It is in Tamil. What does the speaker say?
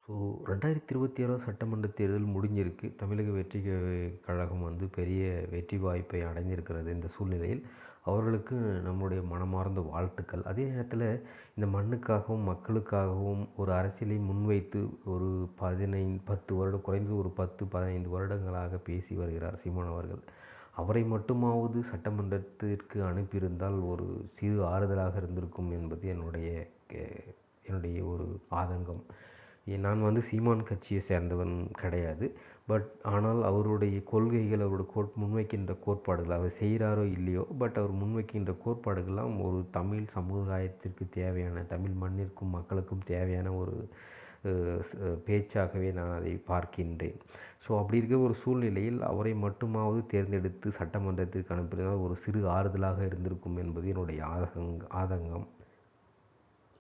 ஸோ 2026 சட்டமன்ற தேர்தல் முடிஞ்சிருக்கு. தமிழக வெற்றி கழகம் வந்து பெரிய வெற்றி வாய்ப்பை அடைந்திருக்கிறது. இந்த சூழ்நிலையில் அவர்களுக்கு நம்முடைய மனமார்ந்த வாழ்த்துக்கள். அதே நேரத்தில் இந்த மண்ணுக்காகவும் மக்களுக்காகவும் ஒரு அரசியலை முன்வைத்து ஒரு 10 வருடம், குறைந்தது ஒரு 15 வருடங்களாக பேசி வருகிறார் சீமான் அவர்கள். அவரை மட்டுமாவது சட்டமன்றத்திற்கு அனுப்பியிருந்தால் ஒரு சிறு ஆறுதலாக இருந்திருக்கும் என்பது என்னுடைய ஒரு ஆதங்கம். நான் வந்து சீமான் கட்சியை சேர்ந்தவன் கிடையாது. ஆனால் அவருடைய கொள்கைகள், அவருடைய முன்வைக்கின்ற கோட்பாடுகள், அவர் செய்கிறாரோ இல்லையோ, அவர் முன்வைக்கின்ற கோட்பாடுகள்லாம் ஒரு தமிழ் சமுதாயத்திற்கு தேவையான, தமிழ் மண்ணிற்கும் மக்களுக்கும் தேவையான ஒரு பேச்சாகவே நான் அதை பார்க்கின்றேன். ஸோ அப்படி இருக்க ஒரு சூழ்நிலையில் அவரை மட்டுமாவது தேர்ந்தெடுத்து சட்டமன்றத்திற்கு அனுப்பினால் ஒரு சிறு ஆறுதலாக இருந்திருக்கும் என்பது என்னுடைய ஆதங்கம்.